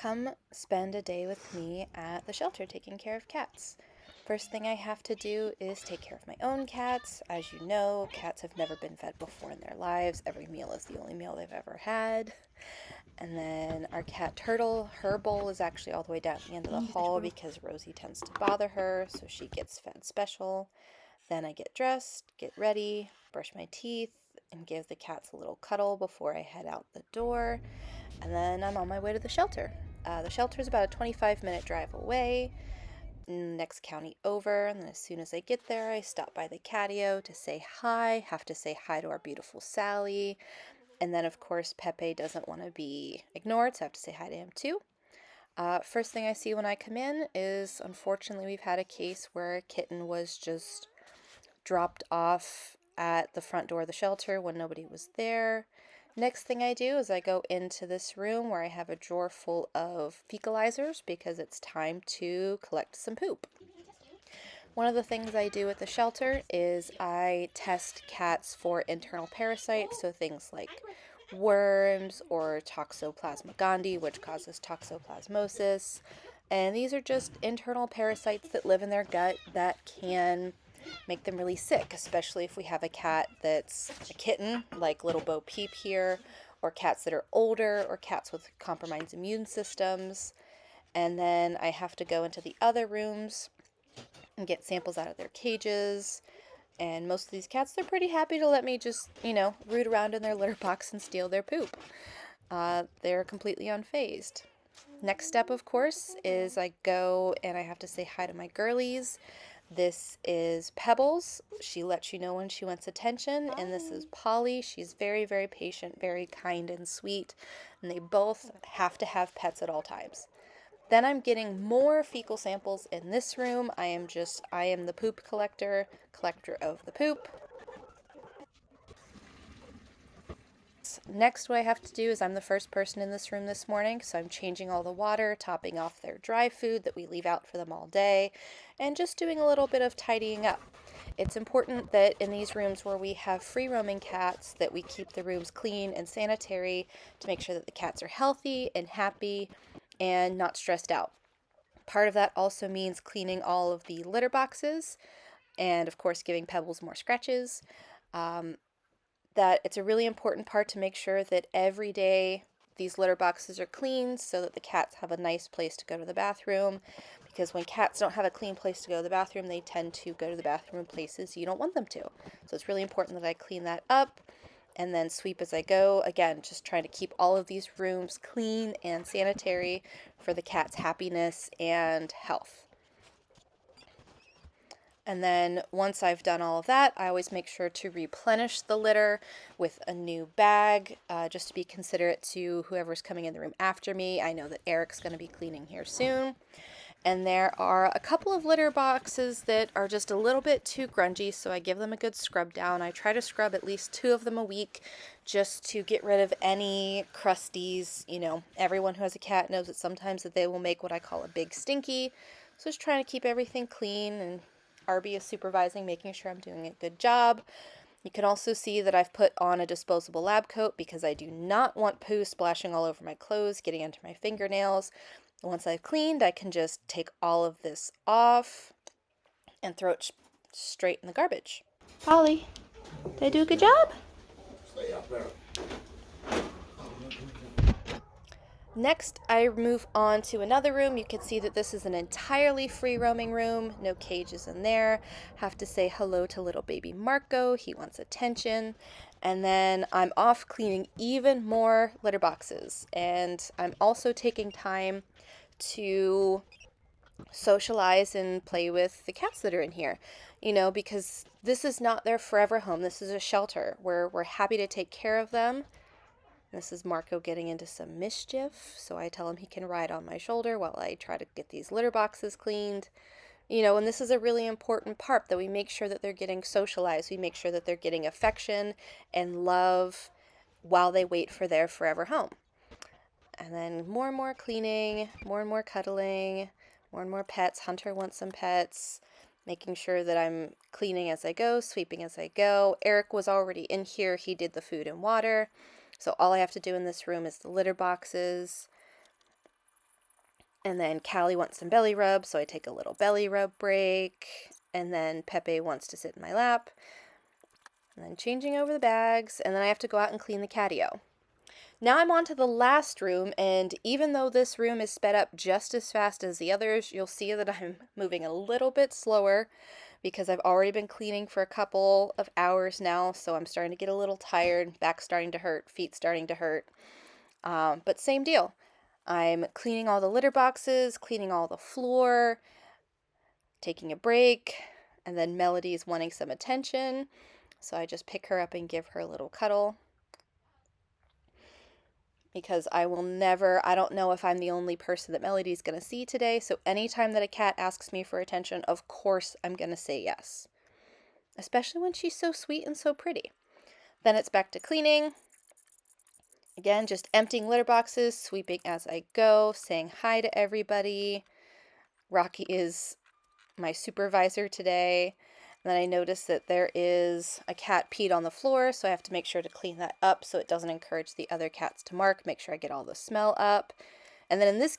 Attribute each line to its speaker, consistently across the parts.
Speaker 1: Come spend a day with me at the shelter taking care of cats. First thing I have to do is take care of my own cats. As you know, cats have never been fed before in their lives. Every meal is the only meal they've ever had. And then our cat Turtle, her bowl is actually all the way down at the end of the hall because Rosie tends to bother her, so she gets fed special. Then I get dressed, get ready, brush my teeth, and give the cats a little cuddle before I head out the door. And then I'm on my way to the shelter. The shelter is about a 25-minute drive away, next county over. And then as soon as I get there, I stop by the catio to say hi, have to say hi to our beautiful Sally. And then, of course, Pepe doesn't want to be ignored, so I have to say hi to him too. First thing I see when I come in is, unfortunately, we've had a case where a kitten was just dropped off at the front door of the shelter when nobody was there. Next thing I do is I go into this room where I have a drawer full of fecalizers because it's time to collect some poop. One of the things I do at the shelter is I test cats for internal parasites, so things like worms or Toxoplasma gondii, which causes toxoplasmosis. And these are just internal parasites that live in their gut that can make them really sick, especially if we have a cat that's a kitten, like little Bo Peep here, or cats that are older, or cats with compromised immune systems. And then I have to go into the other rooms and get samples out of their cages. And most of these cats, they're pretty happy to let me just, root around in their litter box and steal their poop. They're completely unfazed. Next step, of course, is I go and I have to say hi to my girlies. This is Pebbles. She lets you know when she wants attention. And this is Polly. She's very, very patient, very kind and sweet. And they both have to have pets at all times. Then I'm getting more fecal samples in this room. I am the poop collector of the poop. Next, what I have to do is I'm the first person in this room this morning, so I'm changing all the water, topping off their dry food that we leave out for them all day, and just doing a little bit of tidying up. It's important that in these rooms where we have free-roaming cats that we keep the rooms clean and sanitary to make sure that the cats are healthy and happy and not stressed out. Part of that also means cleaning all of the litter boxes and, of course, giving Pebbles more scratches. That it's a really important part to make sure that every day these litter boxes are cleaned so that the cats have a nice place to go to the bathroom, because when cats don't have a clean place to go to the bathroom, they tend to go to the bathroom in places you don't want them to. So it's really important that I clean that up and then sweep as I go. Again, just trying to keep all of these rooms clean and sanitary for the cat's happiness and health. And then once I've done all of that, I always make sure to replenish the litter with a new bag, just to be considerate to whoever's coming in the room after me. I know that Eric's going to be cleaning here soon. And there are a couple of litter boxes that are just a little bit too grungy, so I give them a good scrub down. I try to scrub at least 2 of them a week just to get rid of any crusties. Everyone who has a cat knows that sometimes that they will make what I call a big stinky. So just trying to keep everything clean, and Arby is supervising, making sure I'm doing a good job. You can also see that I've put on a disposable lab coat because I do not want poo splashing all over my clothes, getting into my fingernails. Once I've cleaned, I can just take all of this off and throw it straight in the garbage. Polly, did I do a good job? Stay up there. Next, I move on to another room. You can see that this is an entirely free roaming room. No cages in there. Have to say hello to little baby Marco. He wants attention. And then I'm off cleaning even more litter boxes. And I'm also taking time to socialize and play with the cats that are in here, because this is not their forever home. This is a shelter where we're happy to take care of them. This is Marco getting into some mischief, so I tell him he can ride on my shoulder while I try to get these litter boxes cleaned. And this is a really important part, that we make sure that they're getting socialized. We make sure that they're getting affection and love while they wait for their forever home. And then more and more cleaning, more and more cuddling, more and more pets. Hunter wants some pets. Making sure that I'm cleaning as I go, sweeping as I go. Eric was already in here. He did the food and water. So all I have to do in this room is the litter boxes. And then Callie wants some belly rub, so I take a little belly rub break. And then Pepe wants to sit in my lap. And then changing over the bags, and then I have to go out and clean the catio. Now I'm on to the last room, and even though this room is sped up just as fast as the others, you'll see that I'm moving a little bit slower because I've already been cleaning for a couple of hours now, so I'm starting to get a little tired, back starting to hurt, feet starting to hurt. But same deal. I'm cleaning all the litter boxes, cleaning all the floor, taking a break, and then Melody's wanting some attention, so I just pick her up and give her a little cuddle. Because I don't know if I'm the only person that Melody's going to see today, so anytime that a cat asks me for attention, of course I'm going to say yes. Especially when she's so sweet and so pretty. Then it's back to cleaning. Again, just emptying litter boxes, sweeping as I go, saying hi to everybody. Rocky is my supervisor today. And then I notice that there is a cat peed on the floor, so I have to make sure to clean that up so it doesn't encourage the other cats to mark, make sure I get all the smell up. And then in this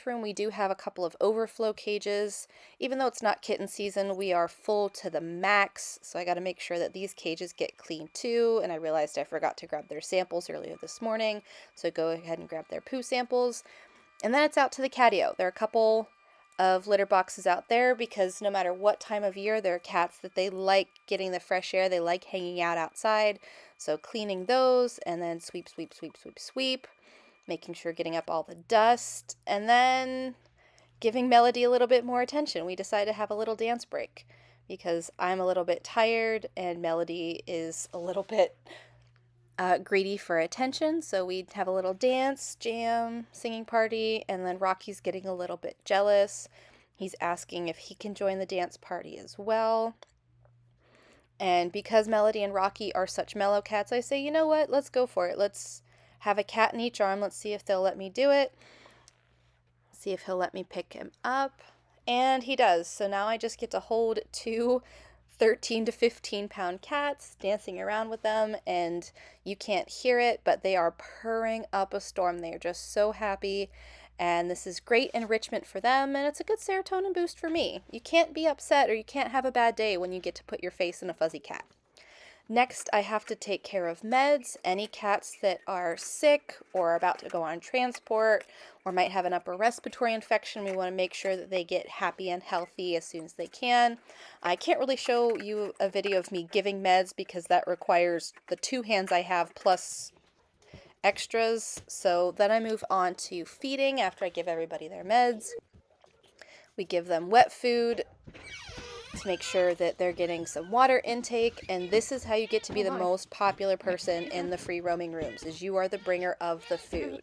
Speaker 1: room, we do have a couple of overflow cages. Even though it's not kitten season, we are full to the max, so I got to make sure that these cages get cleaned too. And I realized I forgot to grab their samples earlier this morning, so go ahead and grab their poo samples. And then it's out to the catio. There are a couple of litter boxes out there because no matter what time of year, there are cats that they like getting the fresh air, they like hanging out outside. So cleaning those, and then sweep, sweep, sweep, sweep, sweep, making sure getting up all the dust, and then giving Melody a little bit more attention. We decided to have a little dance break because I'm a little bit tired and Melody is a little bit greedy for attention, so we have a little dance, jam, singing party, and then Rocky's getting a little bit jealous. He's asking if he can join the dance party as well. And because Melody and Rocky are such mellow cats, I say, you know what, let's go for it. Let's have a cat in each arm. Let's see if they'll let me do it. See if he'll let me pick him up. And he does. So now I just get to hold two 13 to 15 pound cats, dancing around with them, and you can't hear it, but they are purring up a storm. They are just so happy, and this is great enrichment for them, and it's a good serotonin boost for me. You can't be upset or you can't have a bad day when you get to put your face in a fuzzy cat. Next, I have to take care of meds. Any cats that are sick or about to go on transport or might have an upper respiratory infection, we want to make sure that they get happy and healthy as soon as they can. I can't really show you a video of me giving meds because that requires the two hands I have plus extras. So then I move on to feeding after I give everybody their meds. We give them wet food to make sure that they're getting some water intake, and this is how you get to be the most popular person in the free roaming rooms, is you are the bringer of the food.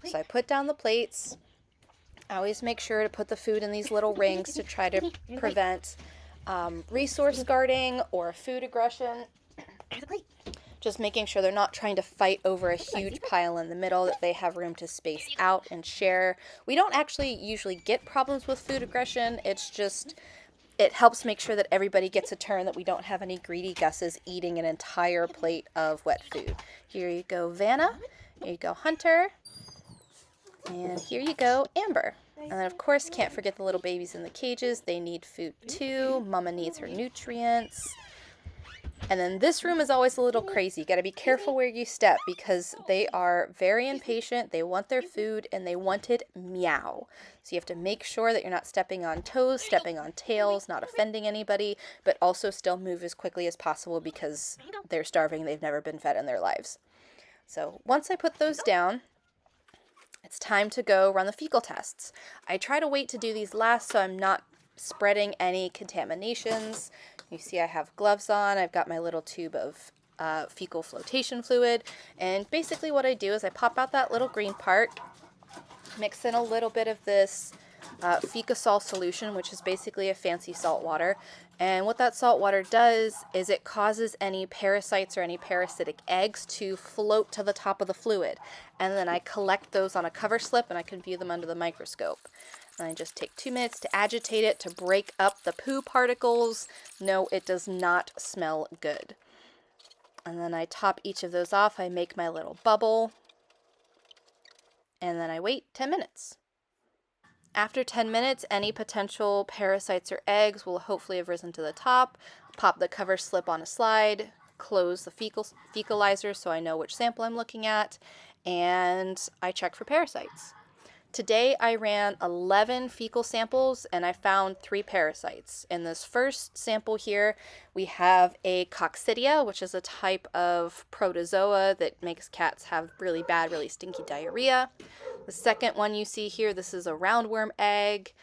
Speaker 1: So I put down the plates. I always make sure to put the food in these little rings to try to prevent resource guarding or food aggression. Just making sure they're not trying to fight over a huge pile in the middle, that they have room to space out and share. We don't actually usually get problems with food aggression. It's just it helps make sure that everybody gets a turn, that we don't have any greedy gusses eating an entire plate of wet food. Here you go, Vanna. Here you go, Hunter. And here you go, Amber. And then, of course, can't forget the little babies in the cages. They need food too. Mama needs her nutrients. And then this room is always a little crazy. You got to be careful where you step because they are very impatient. They want their food and they want it meow. So you have to make sure that you're not stepping on toes, stepping on tails, not offending anybody, but also still move as quickly as possible because they're starving. They've never been fed in their lives. So once I put those down, it's time to go run the fecal tests. I try to wait to do these last so I'm not spreading any contaminations. You see I have gloves on. I've got my little tube of fecal flotation fluid. And basically what I do is I pop out that little green part, mix in a little bit of this Fecasol solution, which is basically a fancy salt water. And what that salt water does is it causes any parasites or any parasitic eggs to float to the top of the fluid. And then I collect those on a cover slip and I can view them under the microscope. And I just take 2 minutes to agitate it to break up the poo particles. No, it does not smell good. And then I top each of those off. I make my little bubble. And then I wait 10 minutes. After 10 minutes, any potential parasites or eggs will hopefully have risen to the top. Pop the cover slip on a slide, close the fecalizer so I know which sample I'm looking at, and I check for parasites. Today I ran 11 fecal samples and I found 3 parasites. In this first sample here, we have a coccidia, which is a type of protozoa that makes cats have really bad, really stinky diarrhea. The second one you see here, this is a roundworm egg.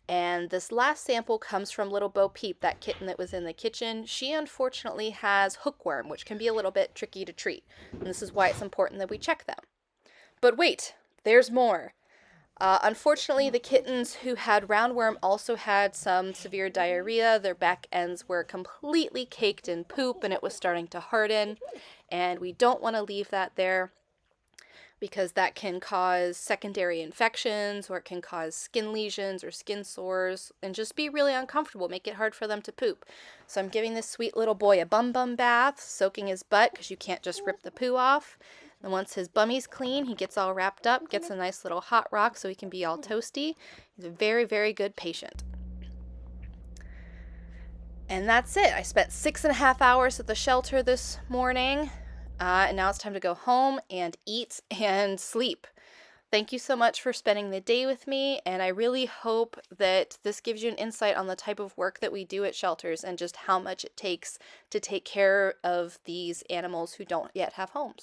Speaker 1: And this last sample comes from little Bo Peep, that kitten that was in the kitchen. She unfortunately has hookworm, which can be a little bit tricky to treat. And this is why it's important that we check them. But wait, there's more. Unfortunately, the kittens who had roundworm also had some severe diarrhea. Their back ends were completely caked in poop and it was starting to harden. And we don't want to leave that there because that can cause secondary infections or it can cause skin lesions or skin sores and just be really uncomfortable, make it hard for them to poop. So I'm giving this sweet little boy a bum bath, soaking his butt because you can't just rip the poo off. And once his bummy's clean, he gets all wrapped up, gets a nice little hot rock so he can be all toasty. He's a very, very good patient. And that's it. I spent 6.5 hours at the shelter this morning, and now it's time to go home and eat and sleep. Thank you so much for spending the day with me, and I really hope that this gives you an insight on the type of work that we do at shelters and just how much it takes to take care of these animals who don't yet have homes.